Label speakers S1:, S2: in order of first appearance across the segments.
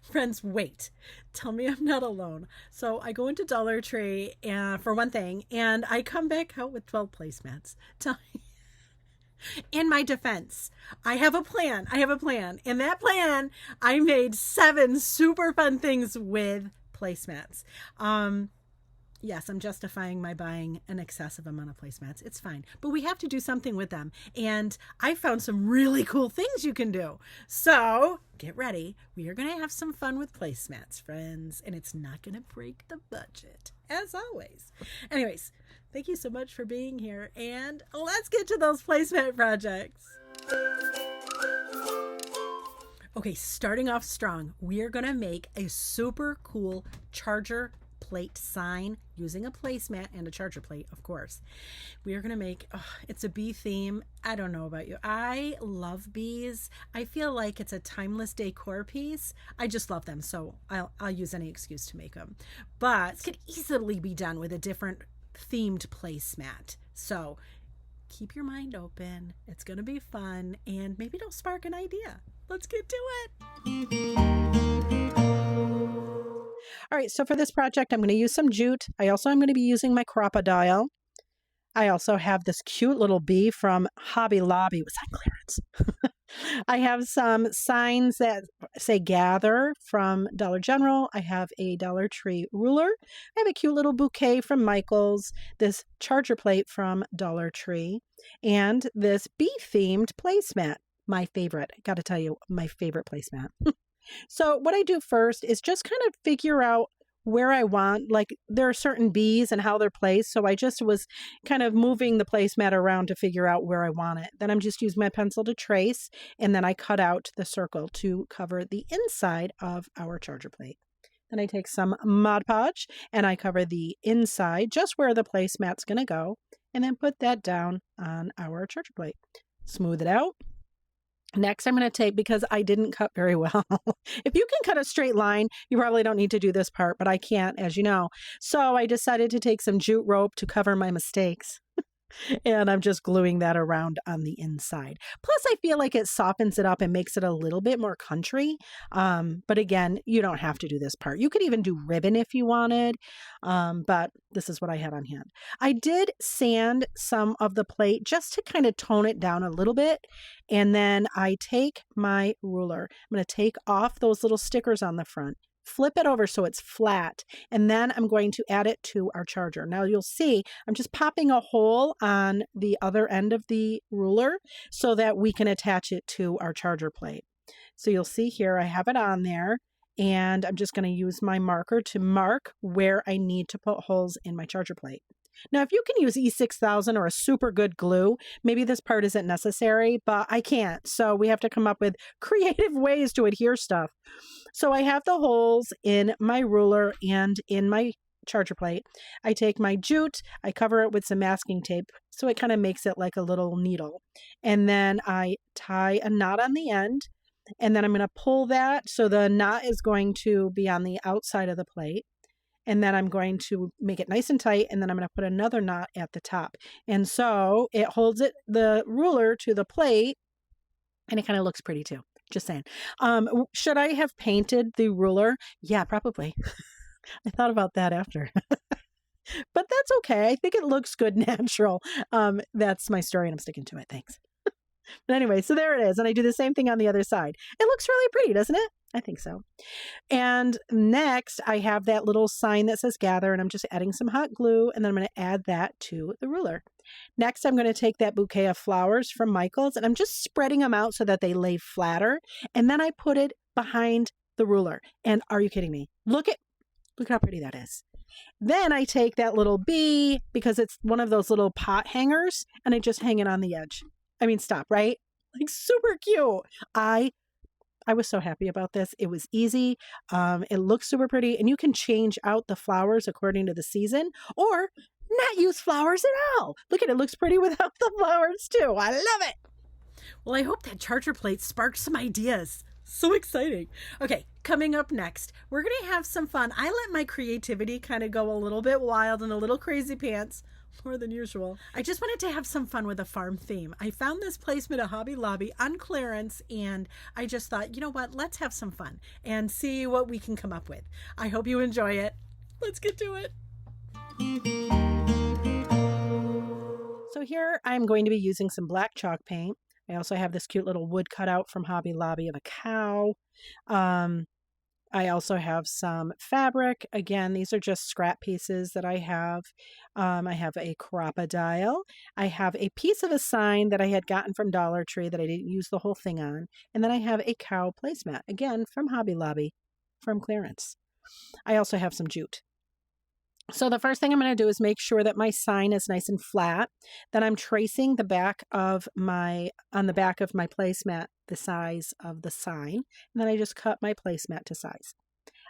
S1: Friends, wait. Tell me I'm not alone. So I go into Dollar Tree for one thing, and I come back out with 12 placemats. Tell me. In my defense, I have a plan. I have a plan. In that plan, I made 7 super fun things with placemats. Yes, I'm justifying my buying an excessive amount of placemats. It's fine. But we have to do something with them. And I found some really cool things you can do. So get ready. We are going to have some fun with placemats, friends. And it's not going to break the budget, as always. Anyways, thank you so much for being here. And let's get to those placemat projects. Okay, starting off strong, we are going to make a super cool charger plate sign using a placemat and a charger plate, of course. We are going to make, it's a bee theme. I don't know about you. I love bees. I feel like it's a timeless decor piece. I just love them, so I'll use any excuse to make them. But it could easily be done with a different themed placemat. So keep your mind open. It's going to be fun, and maybe it'll spark an idea. Let's get to it. All right, so for this project, I'm going to use some jute. I also am going to be using my crocodile. I also have this cute little bee from Hobby Lobby. It was on clearance. I have some signs that say gather from Dollar General. I have a Dollar Tree ruler. I have a cute little bouquet from Michael's, this charger plate from Dollar Tree, and this bee-themed placemat. My favorite. I got to tell you, my favorite placemat. So what I do first is just kind of figure out where I want, like there are certain bees and how they're placed. So I just was kind of moving the placemat around to figure out where I want it. Then I'm just using my pencil to trace, and then I cut out the circle to cover the inside of our charger plate. Then I take some Mod Podge and I cover the inside, just where the placemat's going to go, and then put that down on our charger plate. Smooth it out. Next, I'm going to take, because I didn't cut very well. If you can cut a straight line, you probably don't need to do this part, but I can't, as you know. So I decided to take some jute rope to cover my mistakes. And I'm just gluing that around on the inside. Plus, I feel like it softens it up and makes it a little bit more country. But again, you don't have to do this part. You could even do ribbon if you wanted. But this is what I had on hand. I did sand some of the plate just to kind of tone it down a little bit. And then I take my ruler. I'm going to take off those little stickers on the front. Flip it over so it's flat, and then I'm going to add it to our charger. Now you'll see I'm just popping a hole on the other end of the ruler so that we can attach it to our charger plate. So you'll see here I have it on there, and I'm just going to use my marker to mark where I need to put holes in my charger plate. Now, if you can use E6000 or a super good glue, maybe this part isn't necessary, but I can't. So we have to come up with creative ways to adhere stuff. So I have the holes in my ruler and in my charger plate. I take my jute, I cover it with some masking tape so it kind of makes it like a little needle. And then I tie a knot on the end, and then I'm going to pull that so the knot is going to be on the outside of the plate. And then I'm going to make it nice and tight, and then I'm going to put another knot at the top. And so it holds the ruler to the plate, and it kind of looks pretty too. Just saying. Should I have painted the ruler? Yeah, probably. I thought about that after. But that's okay. I think it looks good natural. That's my story, and I'm sticking to it. Thanks. But anyway, so there it is. And I do the same thing on the other side. It looks really pretty, doesn't it? I think so. And next, I have that little sign that says gather, and I'm just adding some hot glue, and then I'm going to add that to the ruler. Next, I'm going to take that bouquet of flowers from Michael's, and I'm just spreading them out so that they lay flatter, and then I put it behind the ruler. And are you kidding me? Look at how pretty that is. Then I take that little bee, because it's one of those little pot hangers, and I just hang it on the edge. I mean, stop, right? Like super cute. I was so happy about this. It was easy. It looks super pretty, and you can change out the flowers according to the season, or not use flowers at all. Look at it. It looks pretty without the flowers too. I love it. Well, I hope that charger plate sparked some ideas. So exciting. Okay, coming up next, we're going to have some fun. I let my creativity kind of go a little bit wild and a little crazy pants more than usual. I just wanted to have some fun with a farm theme. I found this placemat at Hobby Lobby on clearance, and I just thought, you know what, let's have some fun and see what we can come up with. I hope you enjoy it. Let's get to it. So here I'm going to be using some black chalk paint. I also have this cute little wood cutout from Hobby Lobby of a cow. I also have some fabric. Again, these are just scrap pieces that I have. I have a crocodile. I have a piece of a sign that I had gotten from Dollar Tree that I didn't use the whole thing on. And then I have a cow placemat, again, from Hobby Lobby, from clearance. I also have some jute. So the first thing I'm going to do is make sure that my sign is nice and flat. Then I'm tracing the back of on the back of my placemat, the size of the sign. And then I just cut my placemat to size.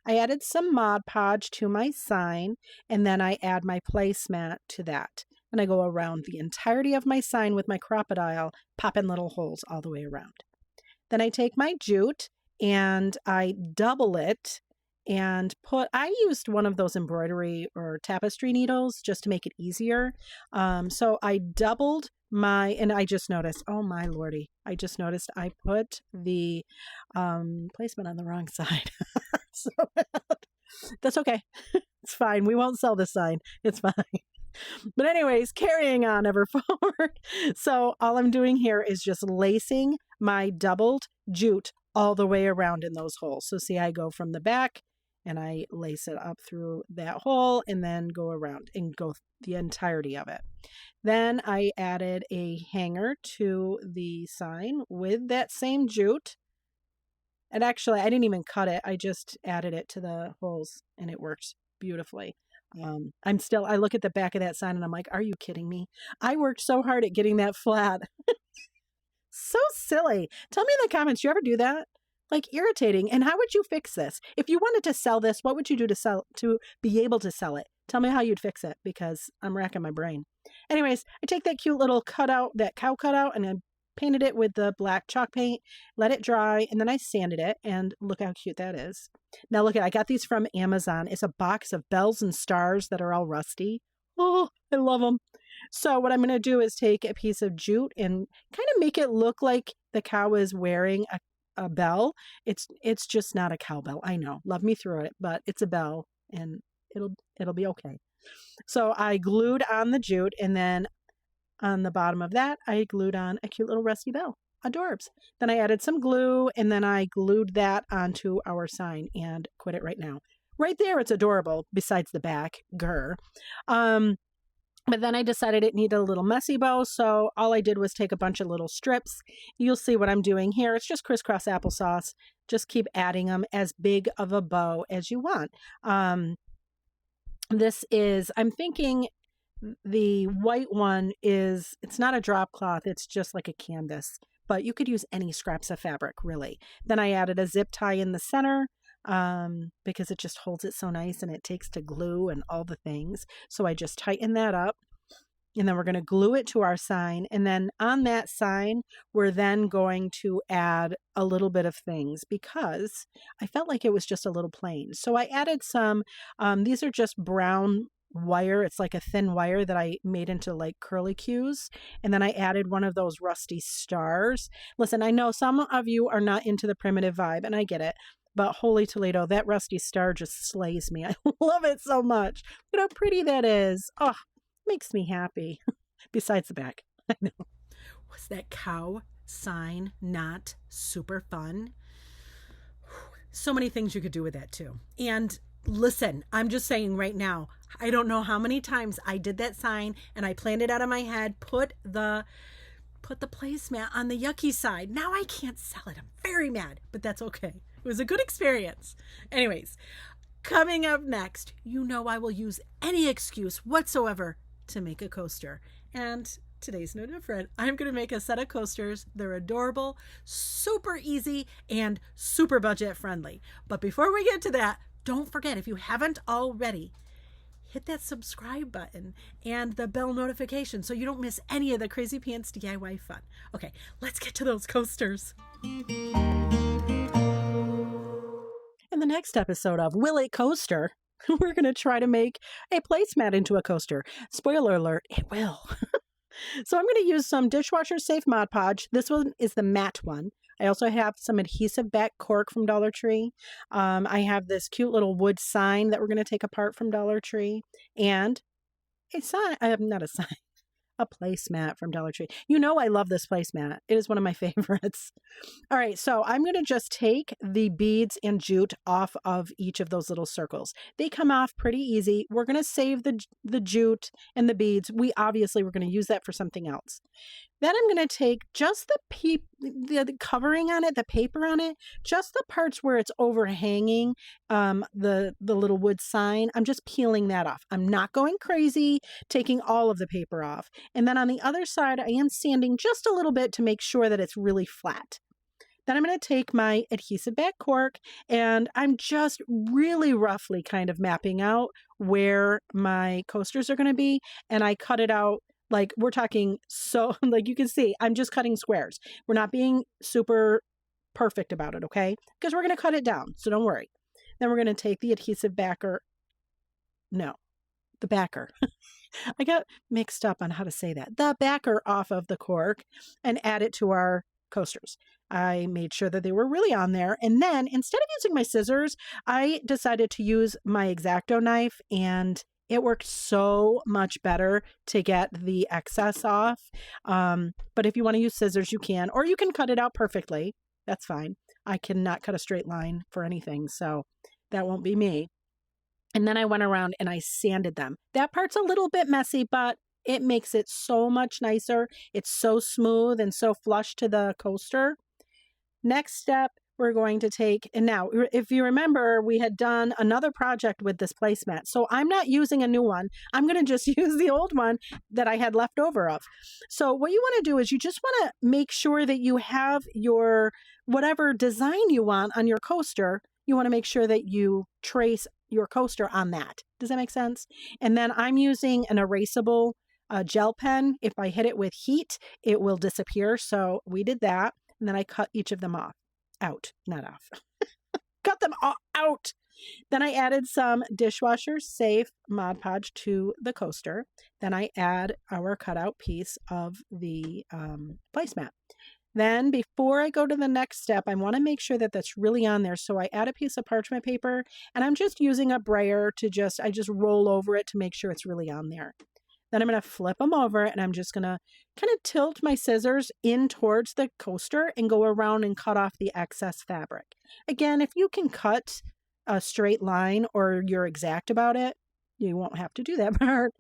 S1: I added some Mod Podge to my sign, and then I add my placemat to that. And I go around the entirety of my sign with my crocodile, popping little holes all the way around. Then I take my jute and I double it and I used one of those embroidery or tapestry needles just to make it easier. So I doubled and I just noticed, oh my lordy, I just noticed I put the placement on the wrong side. So that's okay. It's fine. We won't sell this sign. It's fine. But anyways, carrying on ever forward. So all I'm doing here is just lacing my doubled jute all the way around in those holes. So see, I go from the back and I lace it up through that hole and then go around and go the entirety of it. Then I added a hanger to the sign with that same jute. And actually, I didn't even cut it. I just added it to the holes and it works beautifully. I look at the back of that sign and I'm like, are you kidding me? I worked so hard at getting that flat. So silly. Tell me in the comments, you ever do that? Like, irritating. And how would you fix this? If you wanted to sell this, what would you do to be able to sell it? Tell me how you'd fix it, because I'm racking my brain. Anyways, I take that cute little cutout, that cow cutout, and I painted it with the black chalk paint, let it dry, and then I sanded it, and look how cute that is. Now look I got these from Amazon. It's a box of bells and stars that are all rusty. Oh, I love them. So what I'm going to do is take a piece of jute and kind of make it look like the cow is wearing a bell. It's just not a cowbell. I know. Love me through it, but it's a bell and it'll be okay. So I glued on the jute, and then on the bottom of that, I glued on a cute little rusty bell. Adorbs. Then I added some glue, and then I glued that onto our sign and quit it right now. Right there, it's adorable, besides the back. Grr. But then I decided it needed a little messy bow, so all I did was take a bunch of little strips. You'll see what I'm doing here. It's just crisscross applesauce. Just keep adding them as big of a bow as you want. I'm thinking the white one it's not a drop cloth, it's just like a canvas, but you could use any scraps of fabric, really. Then I added a zip tie in the center because it just holds it so nice and it takes to glue and all the things. So I just tighten that up, and then we're going to glue it to our sign. And then on that sign, we're then going to add a little bit of things because I felt like it was just a little plain. So I added some, these are just brown wire. It's like a thin wire that I made into like curly cues. And then I added one of those rusty stars. Listen, I know some of you are not into the primitive vibe, and I get it. But holy Toledo, that rusty star just slays me. I love it so much. Look at how pretty that is. Oh, makes me happy. Besides the back. I know. Was that cow sign not super fun? So many things you could do with that too. And listen, I'm just saying right now, I don't know how many times I did that sign and I planned it out of my head, put the placemat on the yucky side. Now I can't sell it. I'm very mad, but that's okay. It was a good experience. Anyways, coming up next, you know I will use any excuse whatsoever to make a coaster. And today's no different. I'm going to make a set of coasters. They're adorable, super easy, and super budget friendly. But before we get to that, don't forget, if you haven't already, hit that subscribe button and the bell notification so you don't miss any of the Crazy Pants DIY fun. Okay, let's get to those coasters. In the next episode of Will It Coaster, we're going to try to make a placemat into a coaster. Spoiler alert, it will. So I'm going to use some dishwasher safe Mod Podge. This one is the matte one. I also have some adhesive back cork from Dollar Tree. I have this cute little wood sign that we're going to take apart from Dollar Tree. And a sign, not a sign, a placemat from Dollar Tree. You know I love this placemat. It is one of my favorites. All right, so I'm going to just take the beads and jute off of each of those little circles. They come off pretty easy. We're going to save the jute and the beads. We're going to use that for something else. Then I'm going to take just the covering on it, the paper on it, just the parts where it's overhanging the little wood sign. I'm just peeling that off. I'm not going crazy, taking all of the paper off. And then on the other side, I am sanding just a little bit to make sure that it's really flat. Then I'm going to take my adhesive back cork and I'm just really roughly kind of mapping out where my coasters are going to be. And I cut it out. Like we're talking, so like you can see, I'm just cutting squares. We're not being super perfect about it, okay? Because we're going to cut it down, so don't worry. Then we're going to take the adhesive backer. No, the backer. I got mixed up on how to say that. The backer off of the cork and add it to our coasters. I made sure that they were really on there. And then instead of using my scissors, I decided to use my X-Acto knife, and it worked so much better to get the excess off. But if you want to use scissors, you can, or you can cut it out perfectly. That's fine. I cannot cut a straight line for anything, so that won't be me. And then I went around and I sanded them. That part's a little bit messy, but it makes it so much nicer. It's so smooth and so flush to the coaster. Next step, we're going to take, and now if you remember, we had done another project with this placemat. So I'm not using a new one. I'm going to just use the old one that I had left over of. So what you want to do is you just want to make sure that you have your, whatever design you want on your coaster, you want to make sure that you trace your coaster on that. Does that make sense? And then I'm using an erasable gel pen. If I hit it with heat, it will disappear. So we did that. And then I cut each of them off. Out, not off. Cut them all out. Then I added some dishwasher safe Mod Podge to the coaster. Then I add our cutout piece of the placemat. Then before I go to the next step, I want to make sure that that's really on there. So I add a piece of parchment paper and I'm just using a brayer to I just roll over it to make sure it's really on there. Then I'm going to flip them over and I'm just going to kind of tilt my scissors in towards the coaster and go around and cut off the excess fabric. Again, if you can cut a straight line or you're exact about it, you won't have to do that part.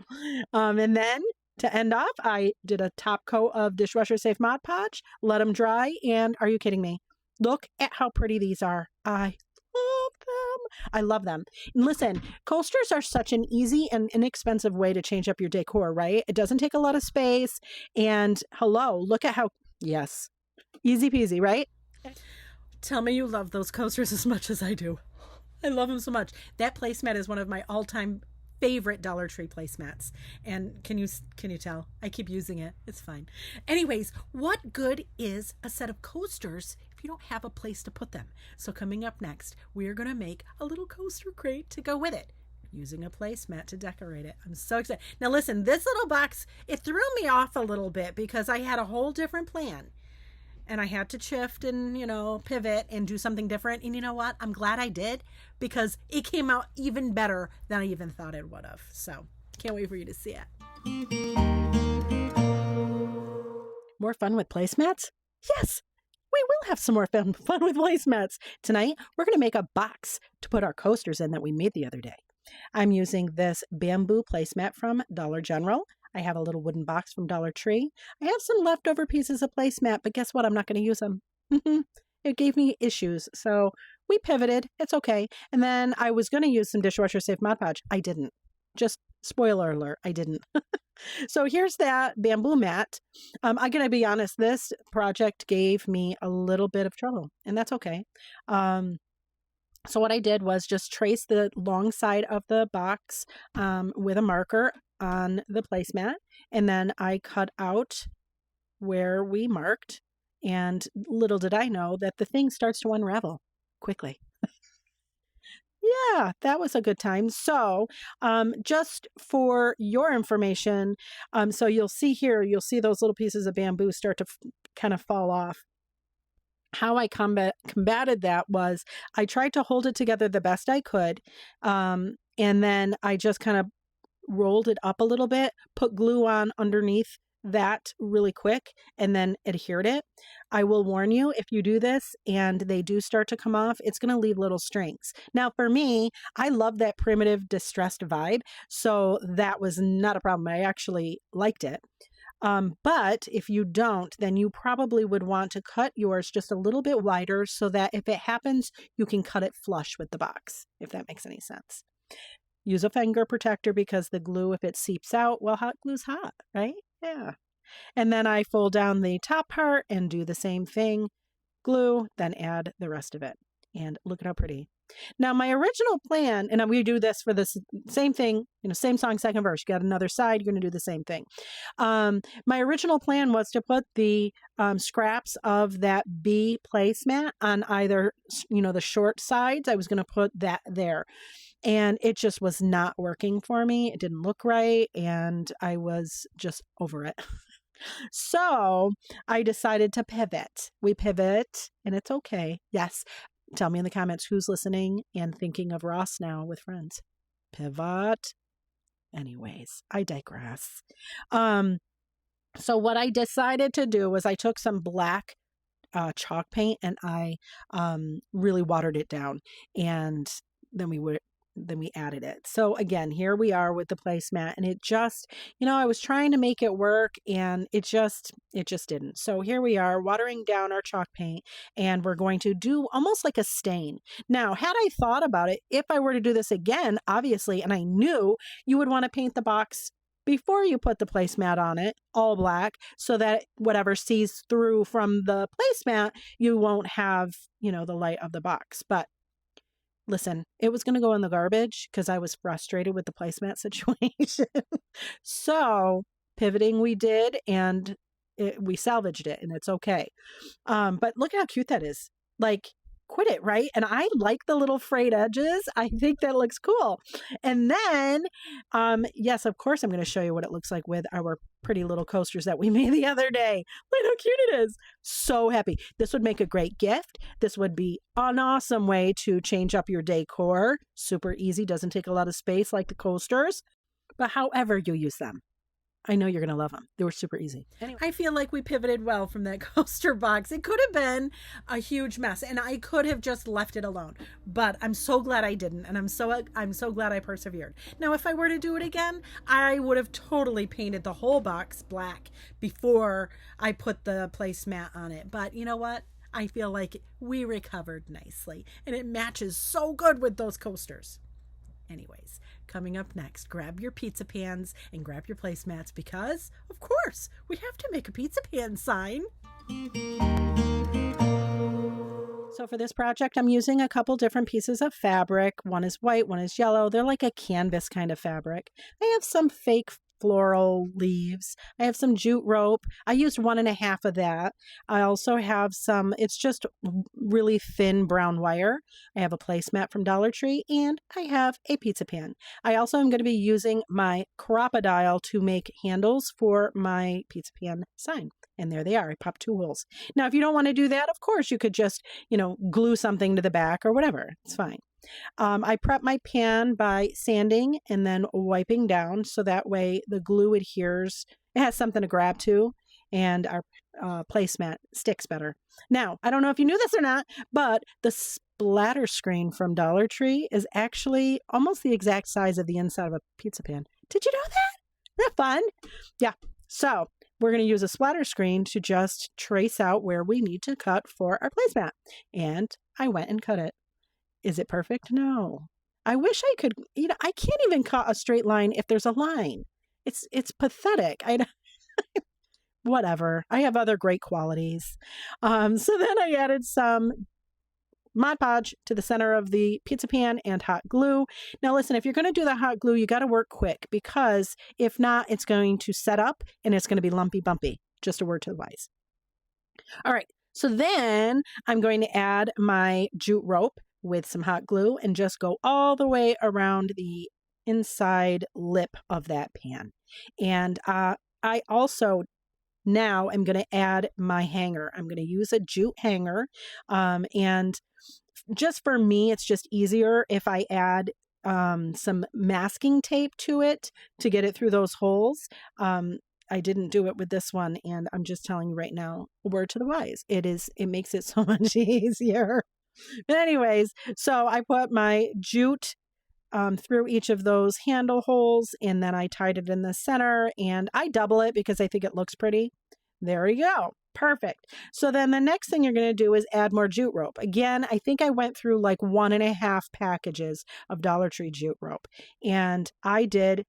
S1: And then to end off, I did a top coat of dishwasher safe Mod Podge, let them dry, and are you kidding me? Look at how pretty these are. I love them. I love them. And listen, coasters are such an easy and inexpensive way to change up your decor, right? It doesn't take a lot of space. And hello, look at how, yes, easy peasy, right? Tell me you love those coasters as much as I do. I love them so much. That placemat is one of my all-time favorite Dollar Tree placemats. And can you tell? I keep using it. It's fine. Anyways, what good is a set of coasters if you don't have a place to put them? So coming up next, we're going to make a little coaster crate to go with it, using a placemat to decorate it. I'm so excited. Now listen, this little box, it threw me off a little bit because I had a whole different plan. And I had to shift and, pivot and do something different. And you know what? I'm glad I did because it came out even better than I even thought it would have. So can't wait for you to see it. More fun with placemats? Yes, we will have some more fun with placemats. Tonight, we're going to make a box to put our coasters in that we made the other day. I'm using this bamboo placemat from Dollar General. I have a little wooden box from Dollar Tree. I have some leftover pieces of placemat, but guess what? I'm not going to use them. It gave me issues, so we pivoted. It's okay. And then I was going to use some dishwasher safe Mod Podge. I didn't. Just spoiler alert, I didn't. So here's that bamboo mat. I'm going to be honest, this project gave me a little bit of trouble, and that's okay. So what I did was just trace the long side of the box with a marker on the placemat, and then I cut out where we marked, and little did I know that the thing starts to unravel quickly. Yeah, Yeah, that was a good time. So, just for your information, so you'll see here, you'll see those little pieces of bamboo start to kind of fall off. How I combated that was I tried to hold it together the best I could. And then I just kind of rolled it up a little bit, put glue on underneath that really quick, and then adhered it. I will warn you, if you do this and they do start to come off, it's going to leave little strings. Now, for me, I love that primitive distressed vibe, so that was not a problem. I actually liked it. But if you don't, then you probably would want to cut yours just a little bit wider so that if it happens, you can cut it flush with the box, if that makes any sense. Use a finger protector because the glue, if it seeps out, well, hot glue's hot, right? Yeah. And then I fold down the top part and do the same thing, glue, then add the rest of it. And look at how pretty. Now, my original plan, and we do this for this same thing, same song, second verse. You got another side, you're going to do the same thing. My original plan was to put the scraps of that bee placemat on either, the short sides. I was going to put that there. And it just was not working for me. It didn't look right. And I was just over it. So I decided to pivot. We pivot and it's okay. Yes. Tell me in the comments who's listening and thinking of Ross now with friends. Pivot. Anyways, I digress. So what I decided to do was I took some black chalk paint and I really watered it down, and then we added it. So again, here we are with the placemat, and it just, I was trying to make it work and it just didn't. So here we are watering down our chalk paint, and we're going to do almost like a stain. Now, had I thought about it, if I were to do this again, obviously, and I knew you would want to paint the box before you put the placemat on it, all black, so that whatever sees through from the placemat, you won't have, the light of the box. But listen, it was going to go in the garbage because I was frustrated with the placemat situation. So pivoting we did, and we salvaged it, and it's okay. But look how cute that is. Like, quit it, right? And I like the little frayed edges. I think that looks cool. And then, yes, of course, I'm going to show you what it looks like with our pretty little coasters that we made the other day. Look how cute it is. So happy. This would make a great gift. This would be an awesome way to change up your decor. Super easy. Doesn't take a lot of space like the coasters. But however you use them, I know you're going to love them. They were super easy. Anyway, I feel like we pivoted well from that coaster box. It could have been a huge mess, and I could have just left it alone. But I'm so glad I didn't, and I'm so glad I persevered. Now, if I were to do it again, I would have totally painted the whole box black before I put the placemat on it. But you know what? I feel like we recovered nicely, and it matches so good with those coasters. Anyways, coming up next, grab your pizza pans and grab your placemats because, of course, we have to make a pizza pan sign. So for this project, I'm using a couple different pieces of fabric. One is white, one is yellow. They're like a canvas kind of fabric. I have some fake floral leaves. I have some jute rope. I used 1.5 of that. I also have some, it's just really thin brown wire. I have a placemat from Dollar Tree, and I have a pizza pan. I also am going to be using my crocodile to make handles for my pizza pan sign. And there they are. I popped 2 holes. Now, if you don't want to do that, of course, you could just, glue something to the back or whatever. It's fine. I prep my pan by sanding and then wiping down so that way the glue adheres. It has something to grab to, and our placemat sticks better. Now, I don't know if you knew this or not, but the splatter screen from Dollar Tree is actually almost the exact size of the inside of a pizza pan. Did you know that? Isn't that fun? Yeah. So we're going to use a splatter screen to just trace out where we need to cut for our placemat. And I went and cut it. Is it perfect? No. I wish I could, I can't even cut a straight line if there's a line. It's pathetic. Whatever. I have other great qualities. So then I added some Mod Podge to the center of the pizza pan and hot glue. Now listen, if you're going to do the hot glue, you got to work quick because if not, it's going to set up and it's going to be lumpy bumpy. Just a word to the wise. All right. So then I'm going to add my jute rope with some hot glue and just go all the way around the inside lip of that pan. And I also now I'm going to add my hanger. I'm going to use a jute hanger. And just for me, it's just easier if I add some masking tape to it to get it through those holes. I didn't do it with this one, and I'm just telling you right now, word to the wise. It makes it so much easier. But anyways, so I put my jute through each of those handle holes, and then I tied it in the center, and I double it because I think it looks pretty. There you go. Perfect. So then the next thing you're going to do is add more jute rope. Again, I think I went through like 1.5 packages of Dollar Tree jute rope, and I did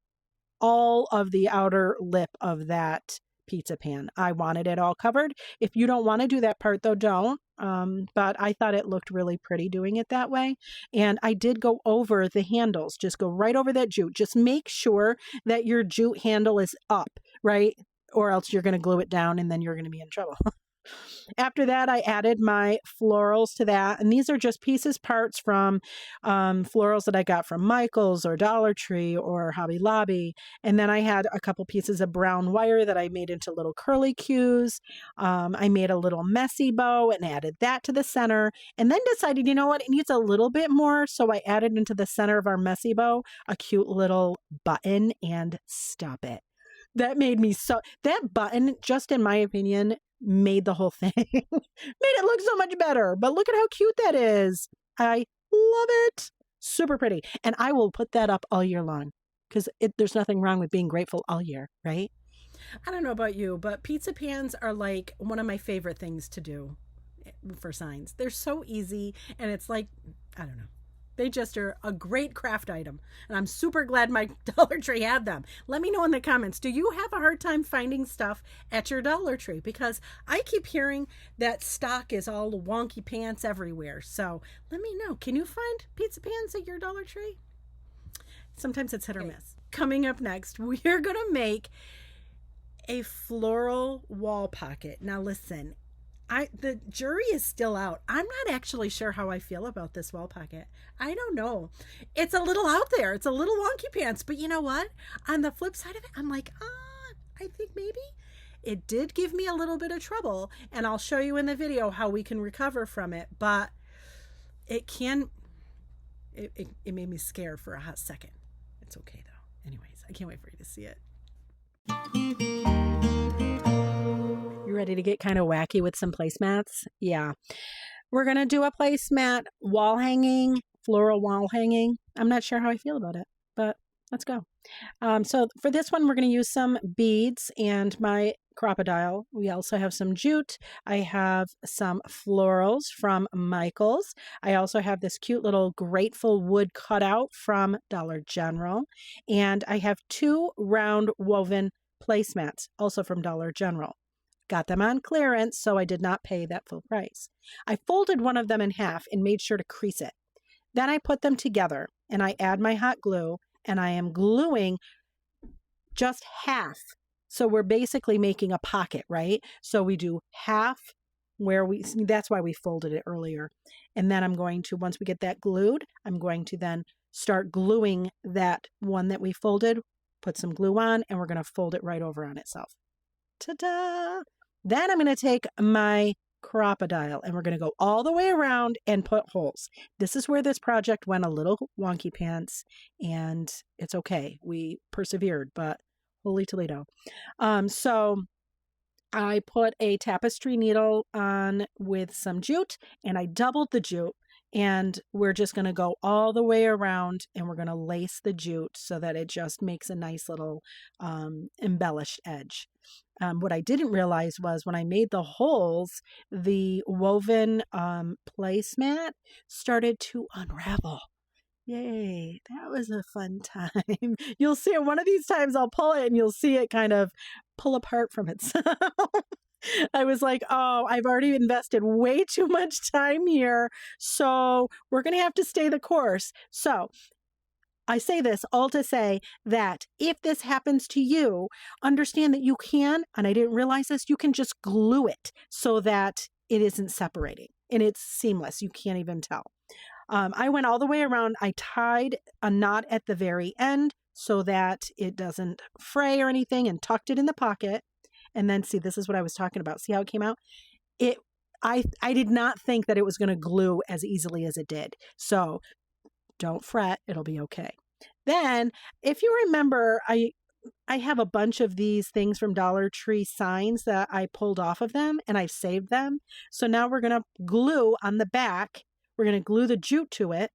S1: all of the outer lip of that pizza pan. I wanted it all covered. If you don't want to do that part though, don't. But I thought it looked really pretty doing it that way. And I did go over the handles, just go right over that jute. Just make sure that your jute handle is up, right? Or else you're going to glue it down and then you're going to be in trouble. After that, I added my florals to that. And these are just parts from florals that I got from Michael's or Dollar Tree or Hobby Lobby. And then I had a couple pieces of brown wire that I made into little curly cues. I made a little messy bow and added that to the center. And then decided, you know what, it needs a little bit more. So I added into the center of our messy bow a cute little button, and stop it. That made me that button, just in my opinion, made the whole thing, made it look so much better. But look at how cute that is. I love it. Super pretty. And I will put that up all year long because there's nothing wrong with being grateful all year, right? I don't know about you, but pizza pans are like one of my favorite things to do for signs. They're so easy, and it's like, I don't know. They just are a great craft item, and I'm super glad my Dollar Tree had them. Let me know in the comments, do you have a hard time finding stuff at your Dollar Tree? Because I keep hearing that stock is all wonky pants everywhere. So let me know. Can you find pizza pans at your Dollar Tree? Sometimes it's hit or miss. Coming up next, we are going to make a floral wall pocket. Now listen, the jury is still out. I'm not actually sure how I feel about this wall pocket. I don't know. It's a little out there. It's a little wonky pants, but you know what? On the flip side of it, I'm like, I think maybe it did give me a little bit of trouble, and I'll show you in the video how we can recover from it, but it made me scared for a hot second. It's okay though. Anyways, I can't wait for you to see it. You ready to get kind of wacky with some placemats? Yeah. We're going to do a placemat wall hanging, floral wall hanging. I'm not sure how I feel about it, but let's go. So for this one, we're going to use some beads and my crocodile. We also have some jute. I have some florals from Michael's. I also have this cute little grateful wood cutout from Dollar General. And I have 2 round woven placemats, also from Dollar General. Got them on clearance, so I did not pay that full price. I folded one of them in half and made sure to crease it. Then I put them together and I add my hot glue, and I am gluing just half. So we're basically making a pocket, right? So we do half that's why we folded it earlier. And then I'm going to, once we get that glued, I'm going to then start gluing that one that we folded, put some glue on, and we're going to fold it right over on itself. Ta-da! Then I'm going to take my crocodile and we're going to go all the way around and put holes. This is where this project went a little wonky pants, and it's okay. We persevered, but holy Toledo. So I put a tapestry needle on with some jute, and I doubled the jute, and we're just going to go all the way around, and we're going to lace the jute so that it just makes a nice little embellished edge. What I didn't realize was when I made the holes, the woven placemat started to unravel. Yay, that was a fun time. You'll see it one of these times. I'll pull it and you'll see it kind of pull apart from itself. I was like, oh, I've already invested way too much time here. So we're going to have to stay the course. So I say this all to say that if this happens to you, understand that you can, and I didn't realize this, you can just glue it so that it isn't separating and it's seamless. You can't even tell. I went all the way around. I tied a knot at the very end so that it doesn't fray or anything, and tucked it in the pocket. And then see, this is what I was talking about. See how it came out? It I did not think that it was going to glue as easily as it did. So don't fret, it'll be okay. Then, if you remember, I have a bunch of these things from Dollar Tree signs that I pulled off of them, and I've saved them. So now we're going to glue on the back. We're going to glue the jute to it,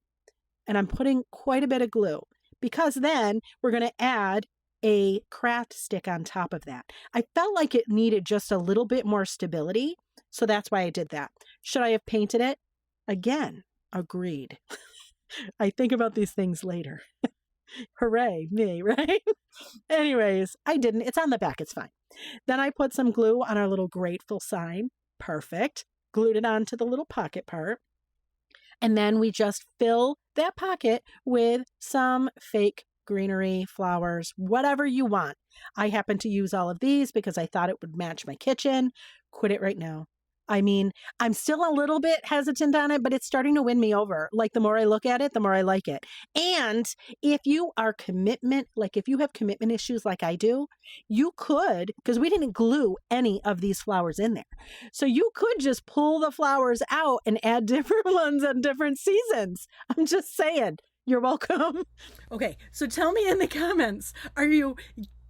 S1: and I'm putting quite a bit of glue, because then we're going to add a craft stick on top of that. I felt like it needed just a little bit more stability, so that's why I did that. Should I have painted it? Again, agreed. I think about these things later. Hooray, me, right? Anyways, I didn't. It's on the back. It's fine. Then I put some glue on our little grateful sign. Perfect. Glued it onto the little pocket part. And then we just fill that pocket with some fake greenery, flowers, whatever you want. I happen to use all of these because I thought it would match my kitchen. Quit it right now. I mean, I'm still a little bit hesitant on it, but it's starting to win me over. Like, the more I look at it, the more I like it. And if you are if you have commitment issues like I do, you could, because we didn't glue any of these flowers in there. So you could just pull the flowers out and add different ones on different seasons. I'm just saying. You're welcome. Okay, so tell me in the comments, are you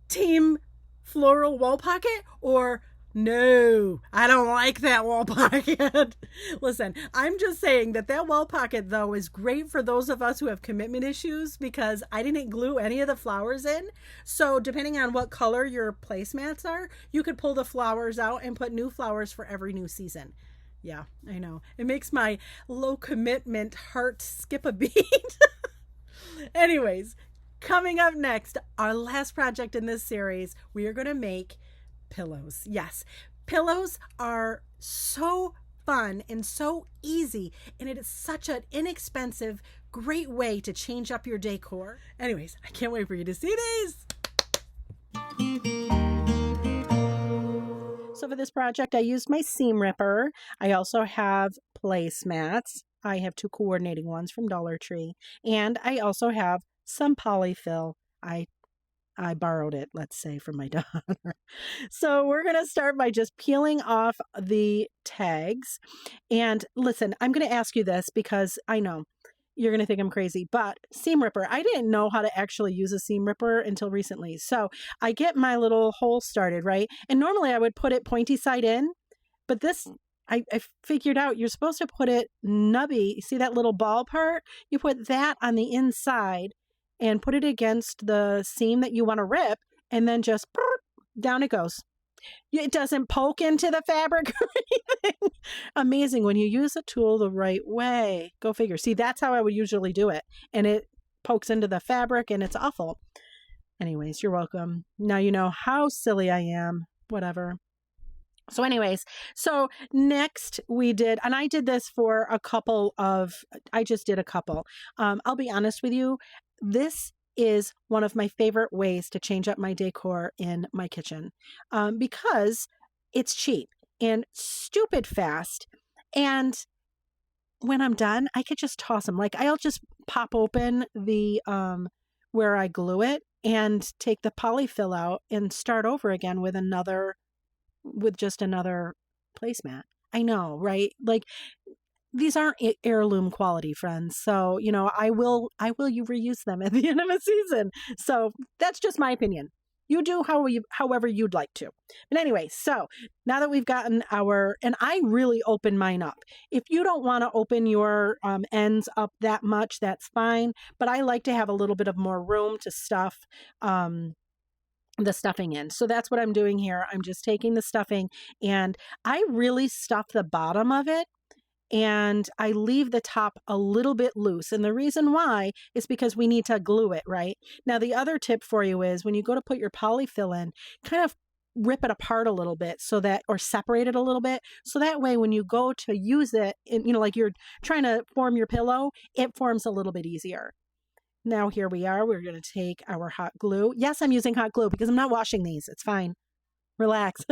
S1: team floral wall pocket or no, I don't like that wall pocket? Listen, I'm just saying that wall pocket, though, is great for those of us who have commitment issues, because I didn't glue any of the flowers in. So depending on what color your placemats are, you could pull the flowers out and put new flowers for every new season. Yeah, I know. It makes my low commitment heart skip a beat. Anyways, coming up next, our last project in this series, we are going to make pillows. Yes, pillows are so fun and so easy, and it is such an inexpensive, great way to change up your decor. Anyways, I can't wait for you to see these. So for this project, I used my seam ripper. I also have placemats. I have 2 coordinating ones from Dollar Tree, and I also have some polyfill. I borrowed it, let's say, from my daughter. So we're going to start by just peeling off the tags. And listen, I'm going to ask you this because I know you're going to think I'm crazy, but seam ripper, I didn't know how to actually use a seam ripper until recently. So I get my little hole started, right? And normally I would put it pointy side in, but this, I figured out you're supposed to put it nubby. You see that little ball part? You put that on the inside and put it against the seam that you want to rip, and then just down it goes. It doesn't poke into the fabric or anything. Amazing when you use a tool the right way. Go figure. See, that's how I would usually do it, and it pokes into the fabric, and it's awful. Anyways, you're welcome. Now you know how silly I am. Whatever. So anyways, so next we did, and I did this for I just did a couple. I'll be honest with you. This is one of my favorite ways to change up my decor in my kitchen, because it's cheap and stupid fast. And when I'm done, I could just toss them. Like, I'll just pop open the where I glue it and take the polyfill out and start over again with just another placemat. I know, right? Like, these aren't heirloom quality, friends. So, I will you reuse them at the end of a season. So that's just my opinion. You do however you'd like to. But anyway, so now that we've gotten and I really open mine up. If you don't want to open your ends up that much, that's fine. But I like to have a little bit of more room to stuff the stuffing in. So that's what I'm doing here. I'm just taking the stuffing, and I really stuff the bottom of it, and I leave the top a little bit loose. And the reason why is because we need to glue it, right? Now, the other tip for you is when you go to put your polyfill in, kind of rip it apart a little bit or separate it a little bit. So that way, when you go to use it, and, like you're trying to form your pillow, it forms a little bit easier. Now, here we are. We're going to take our hot glue. Yes, I'm using hot glue because I'm not washing these. It's fine. Relax.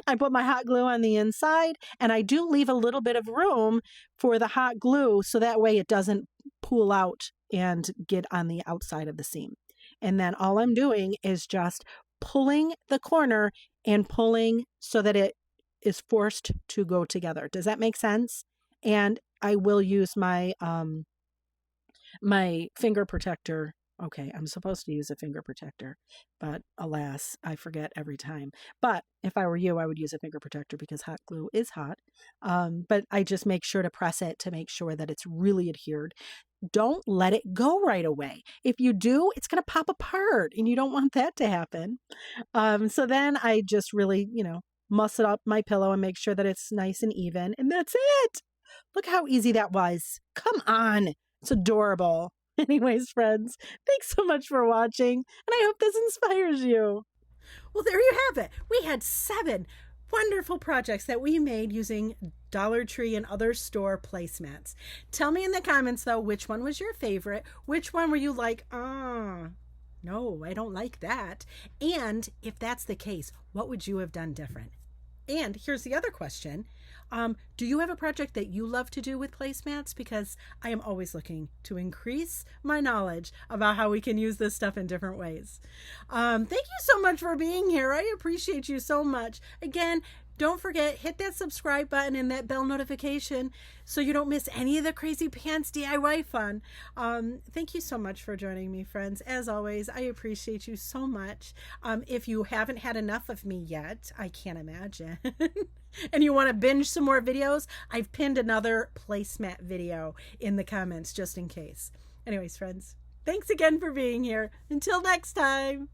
S1: I put my hot glue on the inside, and I do leave a little bit of room for the hot glue so that way it doesn't pool out and get on the outside of the seam. And then all I'm doing is just pulling the corner and pulling so that it is forced to go together. Does that make sense? And I will use my finger protector. Okay, I'm supposed to use a finger protector, but alas, I forget every time. But if I were you, I would use a finger protector because hot glue is hot. But I just make sure to press it to make sure that it's really adhered. Don't let it go right away. If you do, it's going to pop apart, and you don't want that to happen. So then I just really, muss it up my pillow and make sure that it's nice and even, and that's it. Look how easy that was. Come on. It's adorable. Anyways, friends, thanks so much for watching, and I hope this inspires you. Well, there you have it. We had 7 wonderful projects that we made using Dollar Tree and other store placemats. Tell me in the comments, though, which one was your favorite? Which one were you like, no, I don't like that? And if that's the case, what would you have done different? And here's the other question. Do you have a project that you love to do with placemats? Because I am always looking to increase my knowledge about how we can use this stuff in different ways. Thank you so much for being here. I appreciate you so much. Again, don't forget, hit that subscribe button and that bell notification so you don't miss any of the Crazy Pants DIY fun. Thank you so much for joining me, friends. As always, I appreciate you so much. If you haven't had enough of me yet, I can't imagine, and you want to binge some more videos, I've pinned another placemat video in the comments just in case. Anyways, friends, thanks again for being here. Until next time.